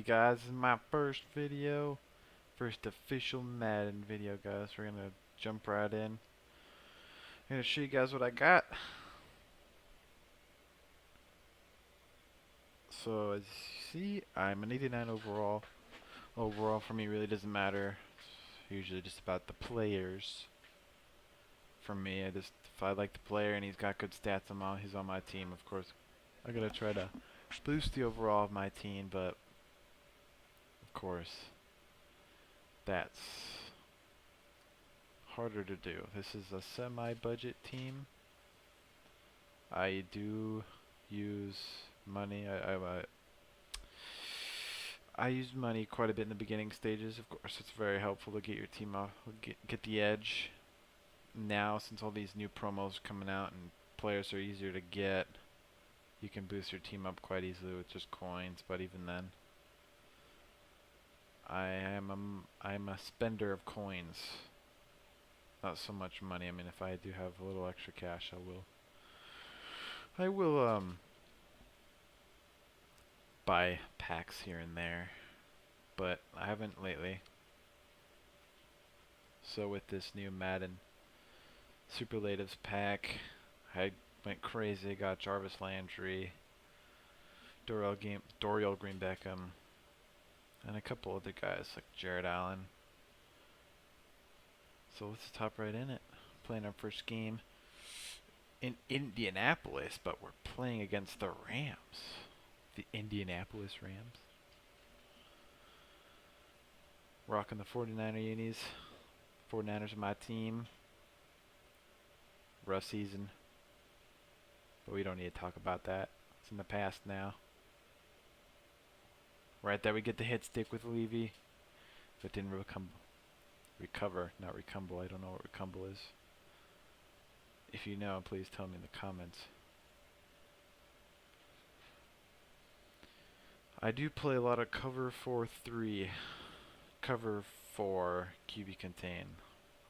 guys, this is my first video, first official Madden video, guys. We're gonna jump right in. I'm gonna show you guys what I got. So as you see, I'm an 89 overall. Overall for me really doesn't matter. It's usually just about the players. For me, if I like the player and he's got good stats, he's on my team. Of course, I'm gonna try to boost the overall of my team, but of course, that's harder to do. This is a semi-budget team. I do use money. I use money quite a bit in the beginning stages. Of course, it's very helpful to get your team off, get the edge. Now, since all these new promos are coming out and players are easier to get, you can boost your team up quite easily with just coins. But even then, I'm a spender of coins, not so much money. I mean, if I do have a little extra cash, I will buy packs here and there, but I haven't lately. So with this new Madden Superlatives pack, I went crazy. Got Jarvis Landry, Dorial Green Beckham, and a couple other guys like Jared Allen. So let's hop right in it. Playing our first game in Indianapolis, but we're playing against the Rams. The Indianapolis Rams. Rocking the 49er unis. 49ers are my team. Rough season. But we don't need to talk about that. It's in the past now. Right there we get the hit stick with Levy. But didn't recover. Not recumble. I don't know what recumble is. If you know, please tell me in the comments. I do play a lot of cover 4-3, cover 4 QB contain.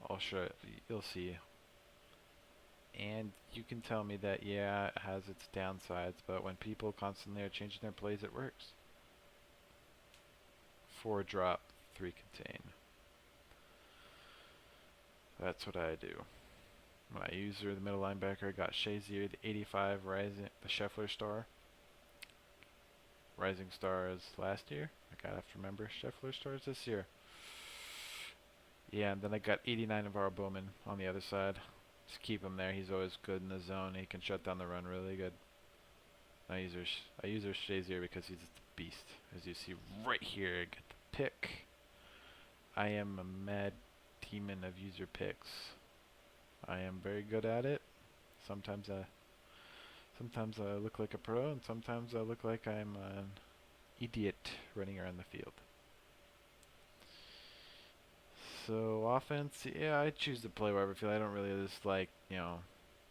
I'll show it, you'll see. And you can tell me that yeah, it has its downsides, but when people constantly are changing their plays, it works. 4 drop, 3 contain. That's what I do. My user, the middle linebacker, I got Shazier, the 85 Rising, the Scheffler star. Rising Stars last year. I gotta have to remember Scheffler Stars this year. Yeah, and then I got 89 of our Bowman on the other side. Just keep him there. He's always good in the zone. He can shut down the run really good. I use our Shazier because he's a beast. As you see right here, I get the pick. I am a mad demon of user picks. I am very good at it. Sometimes I look like a pro, and sometimes I look like I'm an idiot running around the field. So offense, yeah, I choose to play wherever I feel. I don't really just like,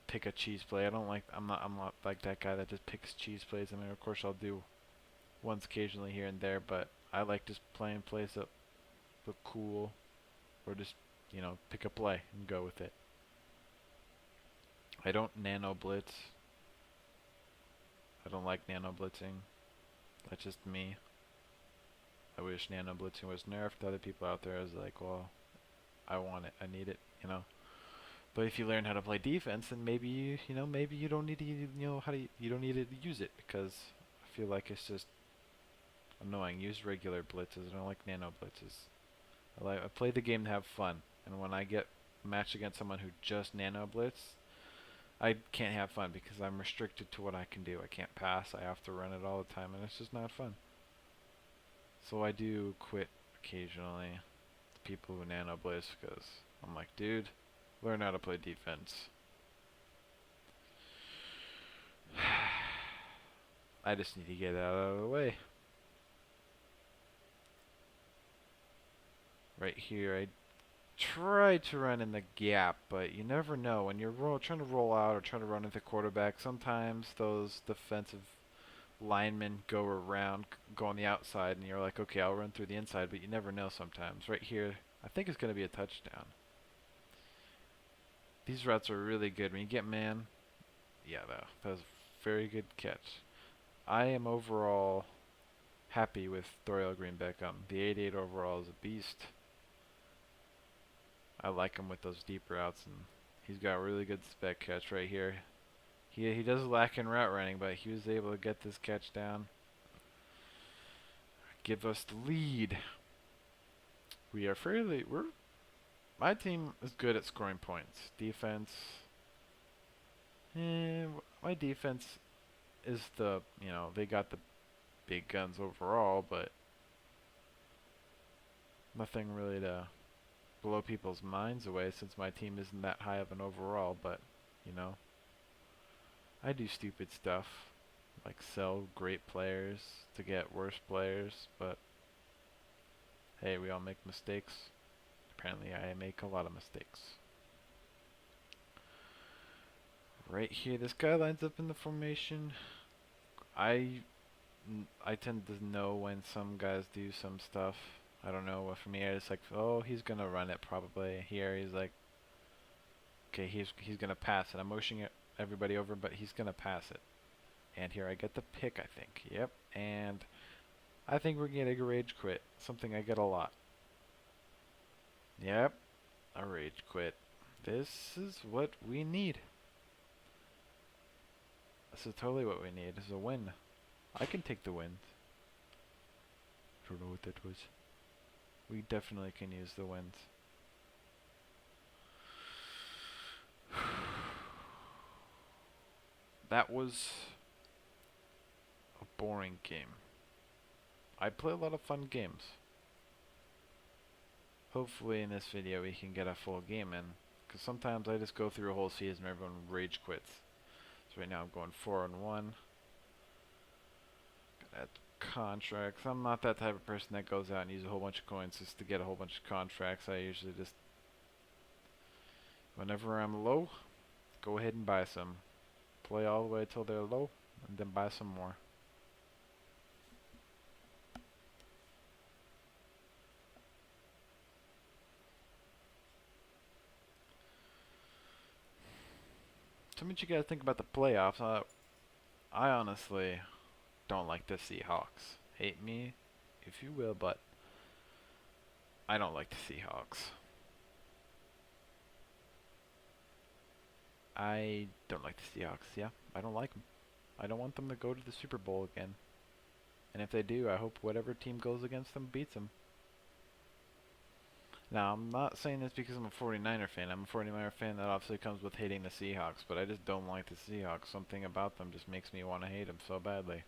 pick a cheese play. I'm not like that guy that just picks cheese plays. I mean, of course I'll do once occasionally here and there, but I like just playing plays that look cool, or just, pick a play and go with it. I don't nano blitz. I don't like nano blitzing. That's just me. I wish nano blitzing was nerfed. To other people out there, I was like, well, I want it. I need it, But if you learn how to play defense, then maybe you don't need to, you don't need to use it, because I feel like it's just annoying. Use regular blitzes. I don't like nano blitzes. I play the game to have fun, and when I get matched against someone who just nano blitz, I can't have fun because I'm restricted to what I can do. I can't pass. I have to run it all the time, and it's just not fun. So I do quit occasionally the people who nano blitz, because I'm like, dude, learn how to play defense. I just need to get out of the way. Right here, I try to run in the gap, but you never know. When you're trying to roll out or trying to run into the quarterback, sometimes those defensive linemen go on the outside, and you're like, okay, I'll run through the inside, but you never know sometimes. Right here, I think it's going to be a touchdown. These routes are really good. When you get man, yeah, that was a very good catch. I am overall happy with Dorial Green Beckham. The 88 overall is a beast. I like him with those deep routes, and he's got really good spec catch right here. He does lack in route running, but he was able to get this catch down. Give us the lead. My team is good at scoring points. Defense, my defense is they got the big guns overall, but nothing really to blow people's minds away since my team isn't that high of an overall, but, I do stupid stuff, like sell great players to get worse players, but hey, we all make mistakes. Apparently I make a lot of mistakes. Right here, this guy lines up in the formation. I tend to know when some guys do some stuff. I don't know, for me it's like, oh, he's gonna run it probably. Here he's like, okay, he's gonna pass it. I'm motioning everybody over, but he's gonna pass it. And here I get the pick, I think. Yep, and I think we're getting a rage quit. Something I get a lot. Yep, a rage quit. This is what we need. This is totally what we need, is a win. I can take the win. Don't know what that was. We definitely can use the wins. That was a boring game. I play a lot of fun games. Hopefully in this video we can get a full game in, because sometimes I just go through a whole season and everyone rage quits. So right now I'm going 4-1. At contracts, I'm not that type of person that goes out and uses a whole bunch of coins just to get a whole bunch of contracts. I usually just, whenever I'm low, go ahead and buy some. Play all the way till they're low, and then buy some more. So what you gotta think about the playoffs. I honestly don't like the Seahawks. Hate me if you will, but I don't like the Seahawks. I don't like the Seahawks, yeah. I don't like them. I don't want them to go to the Super Bowl again. And if they do, I hope whatever team goes against them beats them. Now, I'm not saying this because I'm a 49er fan. I'm a 49er fan that obviously comes with hating the Seahawks, but I just don't like the Seahawks. Something about them just makes me want to hate them so badly.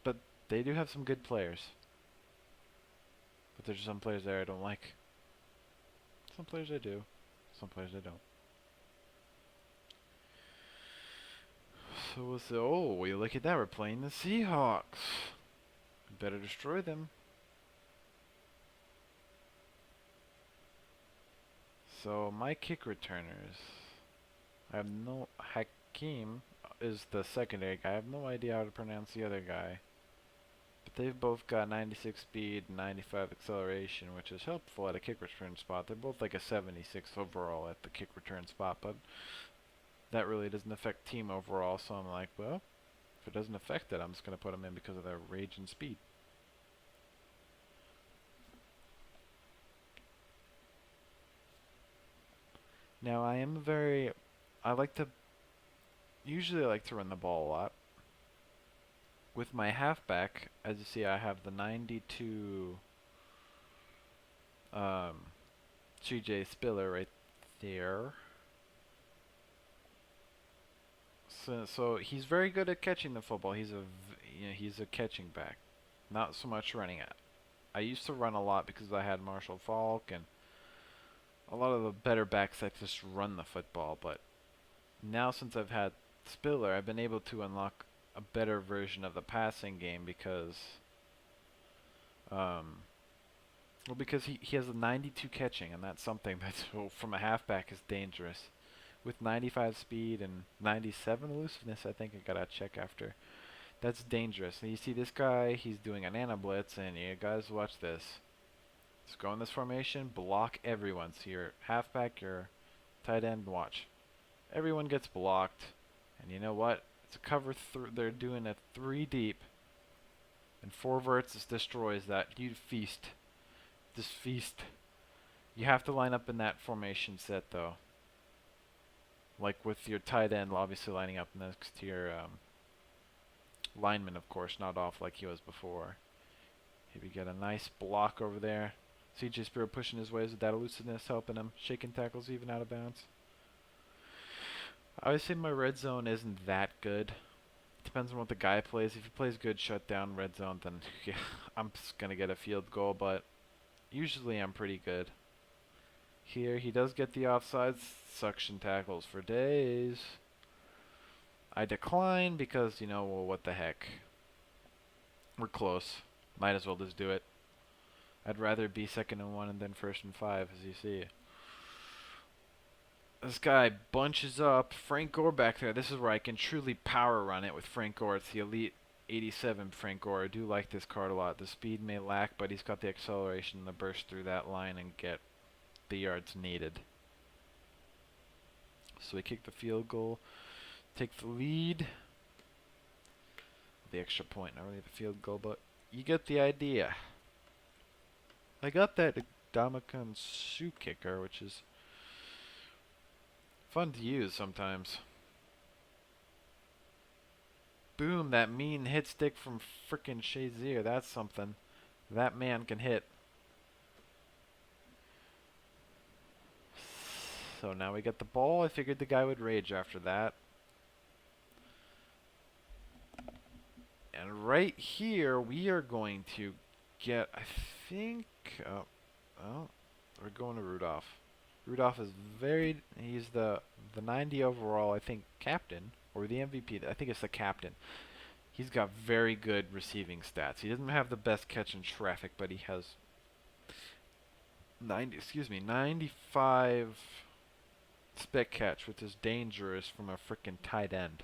But they do have some good players. But there's some players there I don't like. Some players I do. Some players I don't. So we'll say, oh, well, look at that. We're playing the Seahawks. We better destroy them. So my kick returners, I have no, Hakeem is the secondary guy. I have no idea how to pronounce the other guy. But they've both got 96 speed and 95 acceleration, which is helpful at a kick return spot. They're both like a 76 overall at the kick return spot, but that really doesn't affect team overall. So I'm like, well, if it doesn't affect it, I'm just going to put them in because of their rage and speed. Now usually I like to run the ball a lot. With my halfback, as you see, I have the 92 CJ Spiller right there. So he's very good at catching the football. He's a catching back, not so much running it. I used to run a lot because I had Marshall Faulk and a lot of the better backs that just run the football, but now since I've had Spiller, I've been able to unlock a better version of the passing game because because he has a 92 catching, and that's something that's from a halfback is dangerous. With 95 speed and 97 elusiveness, I think I gotta check after. That's dangerous. And you see this guy, he's doing a nana blitz, and you guys watch this. Let's go in this formation, block everyone. So your halfback, your tight end, watch. Everyone gets blocked, and you know what? It's a cover. They're doing a 3 deep, and 4 verts destroys that. You feast. Just feast. You have to line up in that formation set though. Like with your tight end, obviously lining up next to your lineman, of course, not off like he was before. Here we get a nice block over there. CJ Spirit pushing his ways with that elusiveness, helping him. Shaking tackles even out of bounds. I would say my red zone isn't that good. Depends on what the guy plays. If he plays good shutdown red zone, then yeah, I'm just going to get a field goal, but usually I'm pretty good. Here, he does get the offsides. Suction tackles for days. I decline because, you know, well, what the heck. We're close. Might as well just do it. I'd rather be 2nd and 1 and then 1st and 5, as you see. This guy bunches up. Frank Gore back there. This is where I can truly power run it with Frank Gore. It's the Elite 87 Frank Gore. I do like this card a lot. The speed may lack, but he's got the acceleration to burst through that line and get the yards needed. So we kick the field goal. Take the lead. The extra point, not really the field goal, but you get the idea. I got that Dominican Sue kicker, which is fun to use sometimes. Boom, that mean hit stick from frickin' Shazier. That's something. That man can hit. So now we get the ball. I figured the guy would rage after that. And right here, we are going to get, I think, oh, we're going to Rudolph. Rudolph is he's the 90 overall, I think, captain, or the MVP. I think it's the captain. He's got very good receiving stats. He doesn't have the best catch in traffic, but he has 95 spec catch, which is dangerous from a frickin' tight end.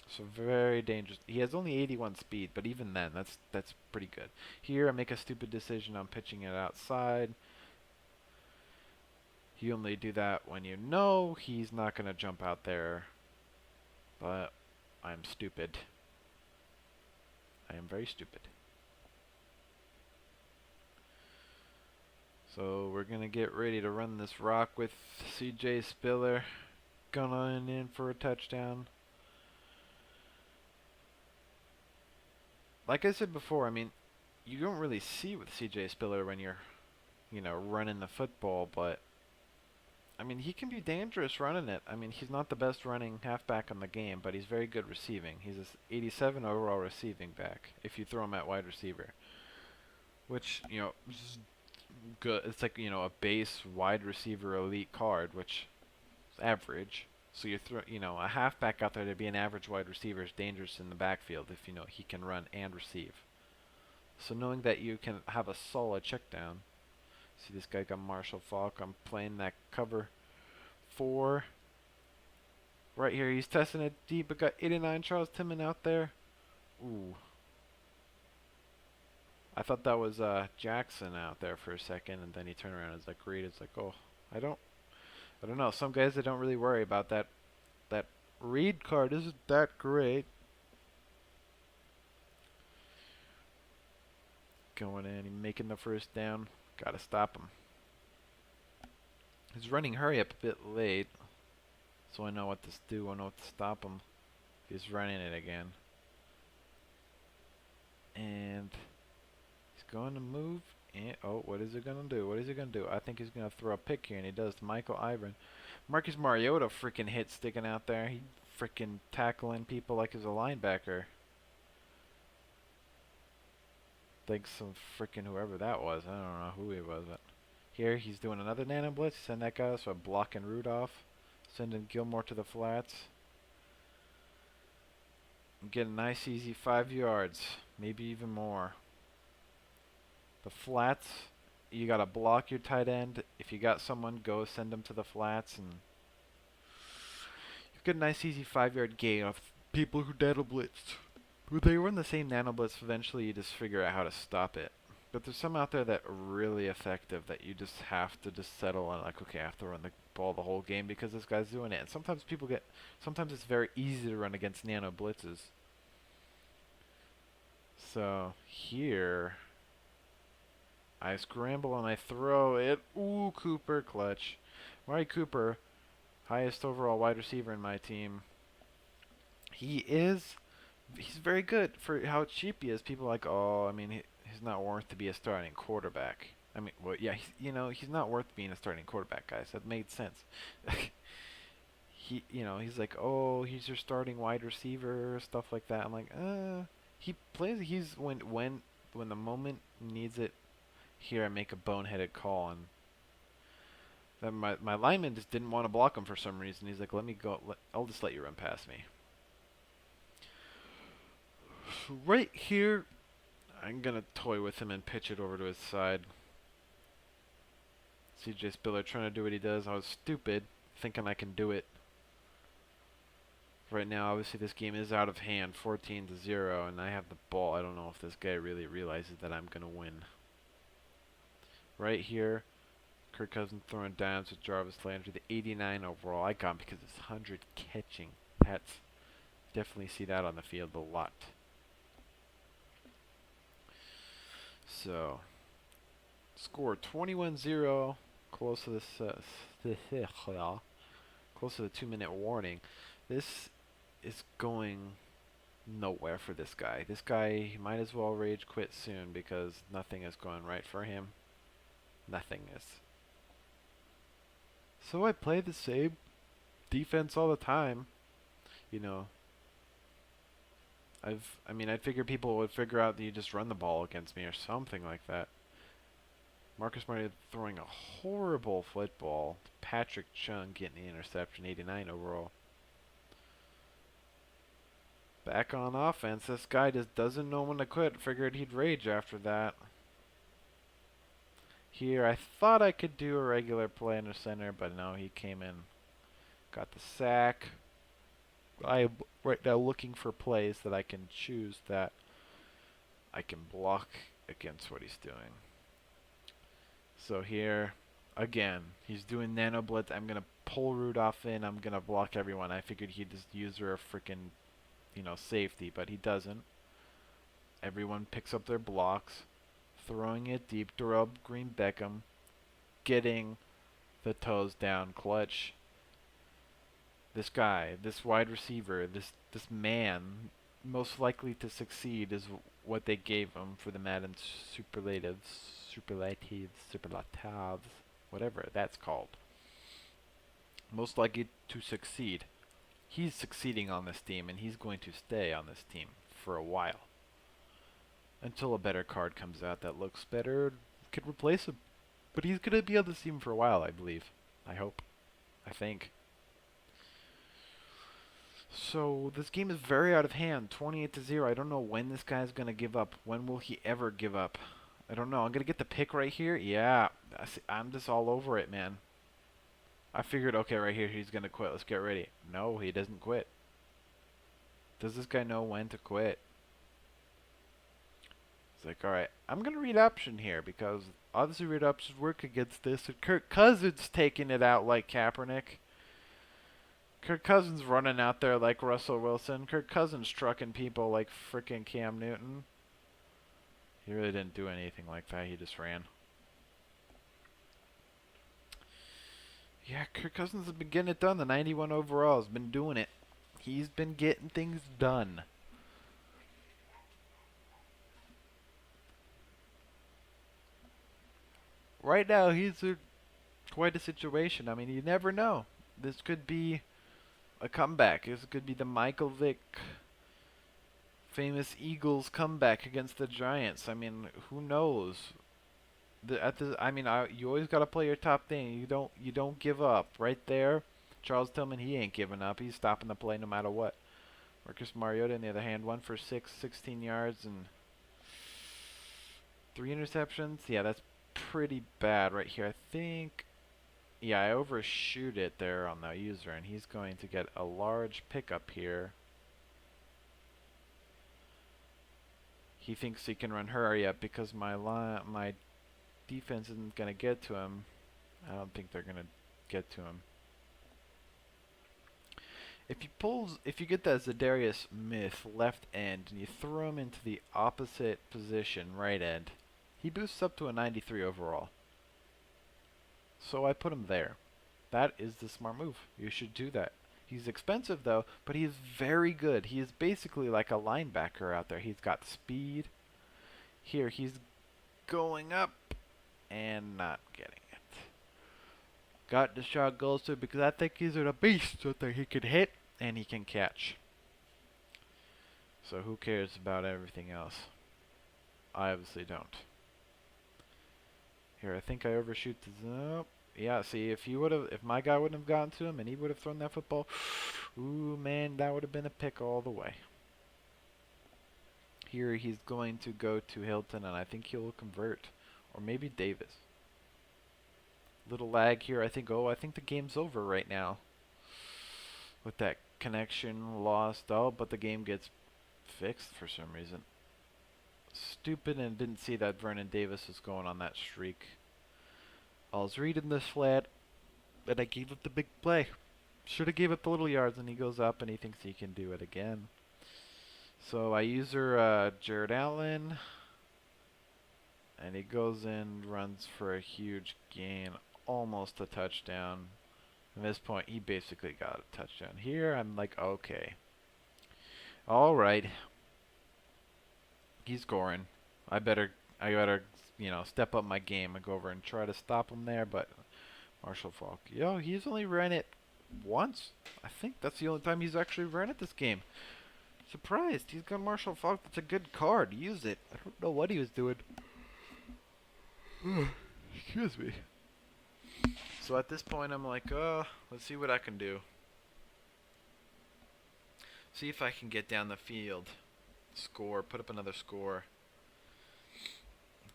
So very dangerous. He has only 81 speed, but even then, that's pretty good. Here, I make a stupid decision on pitching it outside. You only do that when you know he's not going to jump out there. But I'm stupid. I am very stupid. So we're going to get ready to run this rock with CJ Spiller. Going in for a touchdown. Like I said before, I mean, you don't really see with CJ Spiller when you're, you know, running the football, but I mean, he can be dangerous running it. I mean, he's not the best running halfback in the game, but he's very good receiving. He's a 87 overall receiving back if you throw him at wide receiver, which, you know, is good. It's like, you know, a base wide receiver elite card, which is average. So you throw, you know, a halfback out there to be an average wide receiver is dangerous in the backfield if you know he can run and receive. So knowing that you can have a solid check down. See, this guy got Marshall Falk. I'm playing that cover 4. Right here, he's testing it deep, but got 89 Charles Tillman out there. Ooh. I thought that was Jackson out there for a second, and then he turned around and was like, Reed. It's like, oh, I don't know. Some guys, they don't really worry about that. That Reed card isn't that great. Going in, he's making the first down. Gotta stop him. He's running hurry up a bit late, so I know what to do. I know what to stop him. He's running it again. And he's going to move. And, oh, what is he going to do? What is he going to do? I think he's going to throw a pick here, and he does to Michael Ivan. Marcus Mariota freaking hit sticking out there. He freaking tackling people like he's a linebacker. Thanks some freaking whoever that was. I don't know who he was. But here he's doing another nano blitz. Send that guy, so I'm blocking Rudolph. Sending Gilmore to the flats. And get a nice easy 5 yards. Maybe even more. The flats, you got to block your tight end. If you got someone, go send them to the flats. And you get a nice easy 5-yard gain of people who nano blitzed. When they run the same nano blitz, eventually you just figure out how to stop it. But there's some out there that are really effective that you just have to just settle on, like, okay, I have to run the ball the whole game because this guy's doing it. And sometimes it's very easy to run against nano blitzes. So here, I scramble and I throw it. Ooh, Cooper, clutch. Mari Cooper, highest overall wide receiver in my team. He's very good for how cheap he is. People are like, oh, I mean, he's not worth to be a starting quarterback. I mean, well, yeah, he's not worth being a starting quarterback, guys. That made sense. He's like, oh, he's your starting wide receiver, stuff like that. I'm like, he plays. He's when the moment needs it. Here, I make a boneheaded call, and then my lineman just didn't want to block him for some reason. He's like, let me go. I'll just let you run past me. Right here, I'm gonna toy with him and pitch it over to his side. CJ Spiller trying to do what he does. I was stupid, thinking I can do it. Right now, obviously, this game is out of hand, 14-0, and I have the ball. I don't know if this guy really realizes that I'm gonna win. Right here, Kirk Cousins throwing downs with Jarvis Landry, the 89 overall. I got him because it's 100 catching. That's definitely see that on the field a lot. So, score 21-0, close to this, close to the 2-minute warning. This is going nowhere for this guy. This guy might as well rage quit soon because nothing is going right for him. Nothing is. So I play the same defense all the time. You know, I figured people would figure out that you just run the ball against me or something like that. Marcus Mariota throwing a horrible football. Patrick Chung getting the interception, 89 overall. Back on offense, this guy just doesn't know when to quit. Figured he'd rage after that. Here, I thought I could do a regular play under center, but no, he came in, got the sack. I am right now looking for plays that I can choose that I can block against what he's doing. So here, again, he's doing nano blitz. I'm going to pull Rudolph in. I'm going to block everyone. I figured he'd just use her a freaking, safety, but he doesn't. Everyone picks up their blocks, throwing it deep. Darrell Green Beckham getting the toes down clutch. This guy, this wide receiver, this man, most likely to succeed is what they gave him for the Madden superlatives, whatever that's called. Most likely to succeed. He's succeeding on this team, and he's going to stay on this team for a while. Until a better card comes out that looks better, could replace him. But he's going to be on this team for a while, I believe. I hope. I think. So this game is very out of hand, 28-0. I don't know when this guy's gonna give up. When will he ever give up? I don't know. I'm gonna get the pick right here. Yeah, I'm just all over it, man. I figured, okay, right here he's gonna quit. Let's get ready. No, he doesn't quit. Does this guy know when to quit? It's like, all right, I'm gonna read option here because obviously read options work against this. And Kirk Cousins taking it out like Kaepernick. Kirk Cousins running out there like Russell Wilson. Kirk Cousins trucking people like frickin' Cam Newton. He really didn't do anything like that. He just ran. Yeah, Kirk Cousins has been getting it done. The 91 overall has been doing it. He's been getting things done. Right now, he's quite a situation. I mean, you never know. This could be a comeback. This could be the Michael Vick famous Eagles comeback against the Giants. I mean, who knows? You always got to play your top thing. You don't give up. Right there, Charles Tillman, he ain't giving up. He's stopping the play no matter what. Marcus Mariota, on the other hand, 1 for 6, 16 yards and 3 interceptions. Yeah, that's pretty bad right here. I think, yeah, I overshoot it there on the user, and he's going to get a large pickup here. He thinks he can run hurry up because my defense isn't gonna get to him. I don't think they're gonna get to him. If you get that Zadarius Smith left end and you throw him into the opposite position, right end, he boosts up to a 93 overall. So I put him there. That is the smart move. You should do that. He's expensive though, but he is very good. He is basically like a linebacker out there. He's got speed. Here, he's going up and not getting it. Got the shot goals too because I think he's a beast out there. He can hit and he can catch. So who cares about everything else? I obviously don't. Here, I think I overshoot the zone. Yeah, see, if my guy wouldn't have gotten to him and he would have thrown that football, ooh man, that would have been a pick all the way. Here he's going to go to Hilton and I think he'll convert. Or maybe Davis. Little lag here, I think the game's over right now. With that connection lost, but the game gets fixed for some reason. Stupid and didn't see that Vernon Davis was going on that streak. I was reading this flat, and I gave up the big play. Should have gave up the little yards, and he goes up, and he thinks he can do it again. So I use Jared Allen, and he goes in, runs for a huge gain, almost a touchdown. At this point, he basically got a touchdown. Here, I'm like, okay. Alright. He's scoring. I better, step up my game and go over and try to stop him there, but Marshall Faulk. Yo, he's only ran it once. I think that's the only time he's actually ran it this game. Surprised. He's got Marshall Faulk. That's a good card. Use it. I don't know what he was doing. Excuse me. So at this point, I'm like, let's see what I can do. See if I can get down the field. Score. Put up another score.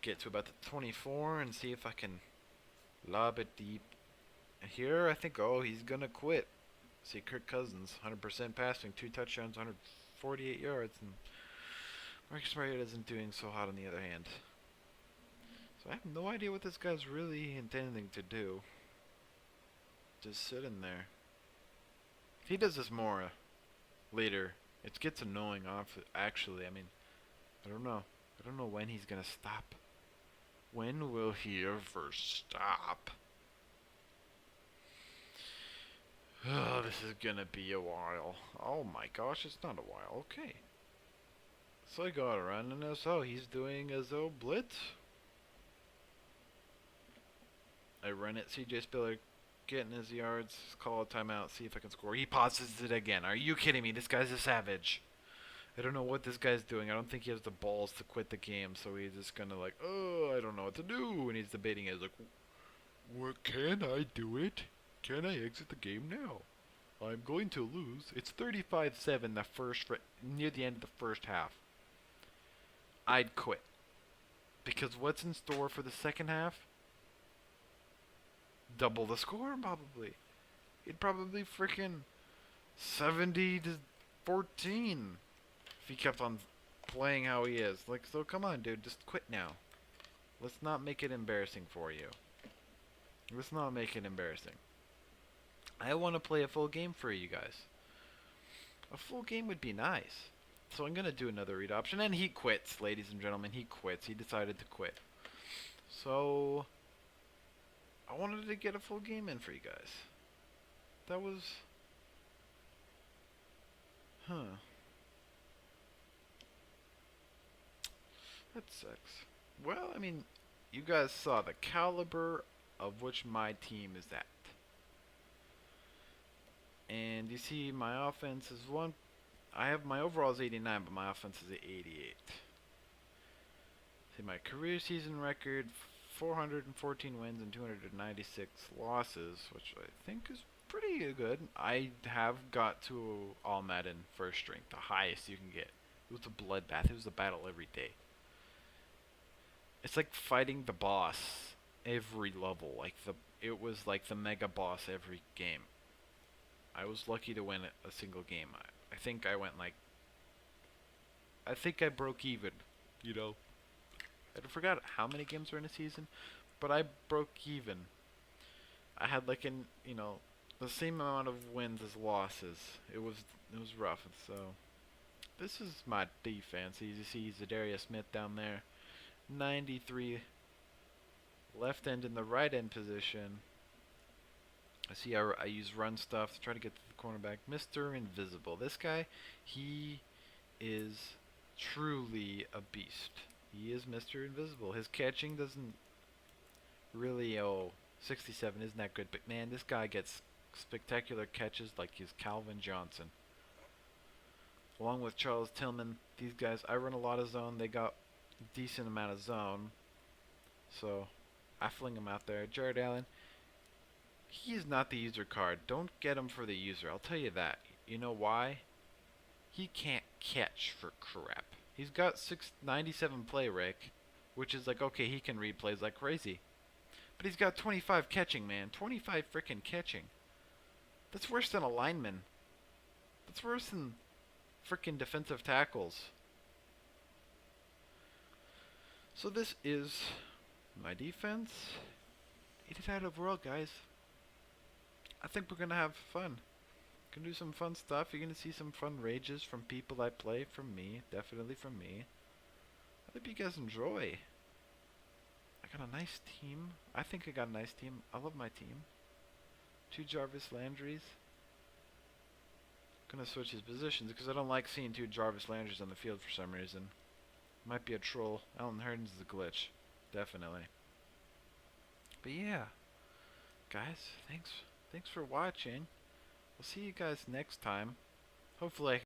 Get to about the 24 and see if I can lob it deep. Here, I think, he's going to quit. See, Kirk Cousins, 100% passing, 2 touchdowns, 148 yards. And Marcus Mariota isn't doing so hot on the other hand. So I have no idea what this guy's really intending to do. Just sitting there. If he does this more later, it gets annoying actually. I mean, I don't know. I don't know when he's going to stop. When will he ever stop? Oh, this is going to be a while. Oh my gosh, it's not a while. Okay. So I got around and he's doing a Zo blitz. I run it. CJ Spiller getting his yards. Call a timeout. See if I can score. He pauses it again. Are you kidding me? This guy's a savage. I don't know what this guy's doing. I don't think he has the balls to quit the game. So he's just going to I don't know what to do. And he's debating it. He's like, what, can I do it? Can I exit the game now? I'm going to lose. It's 35-7 near the end of the first half. I'd quit. Because what's in store for the second half? Double the score, probably. It'd probably freaking 70-14 if he kept on playing how he is. So come on, dude, just quit now. Let's not make it embarrassing for you. Let's not make it embarrassing. I want to play a full game for you guys. A full game would be nice. So I'm going to do another read option. And he quits, ladies and gentlemen. He quits. He decided to quit. So I wanted to get a full game in for you guys. That was... That sucks. Well, I mean, you guys saw the caliber of which my team is at. And you see my offense is I have my overall is 89, but my offense is 88. See my career season record, 414 wins and 296 losses, which I think is pretty good. I have got to all Madden first strength, the highest you can get. It was a bloodbath. It was a battle every day. It's like fighting the boss every level. It was like the mega boss every game. I was lucky to win a single game. I think I went I think I broke even You know, I forgot how many games were in a season, but I broke even. I had like the same amount of wins as losses. It was rough. So this is my defense. You see Zadarius Smith down there, 93 left end in the right end position. I see I use run stuff to try to get to the cornerback. Mr. Invisible. This guy, he is truly a beast. He is Mr. Invisible. His catching doesn't really, 67 isn't that good, but man, this guy gets spectacular catches like he's Calvin Johnson. Along with Charles Tillman, these guys, I run a lot of zone. They got a decent amount of zone, so I fling him out there. Jared Allen, he is not the user card. Don't get him for the user. I'll tell you that. You know why? He can't catch for crap. He's got 697 play rate, which is like, okay, he can read plays like crazy. But he's got 25 catching, man. 25 frickin' catching. That's worse than a lineman. That's worse than frickin' defensive tackles. So this is my defense. 85 overall, guys. I think we're gonna have fun. Gonna do some fun stuff. You're gonna see some fun rages from people I play, from me, definitely from me. I hope you guys enjoy. I got a nice team. I think I got a nice team. I love my team. 2 Jarvis Landrys. Gonna switch his positions because I don't like seeing 2 Jarvis Landrys on the field for some reason. Might be a troll. Alan Hurns is a glitch. Definitely. But yeah. Guys, thanks for watching. We'll see you guys next time. Hopefully I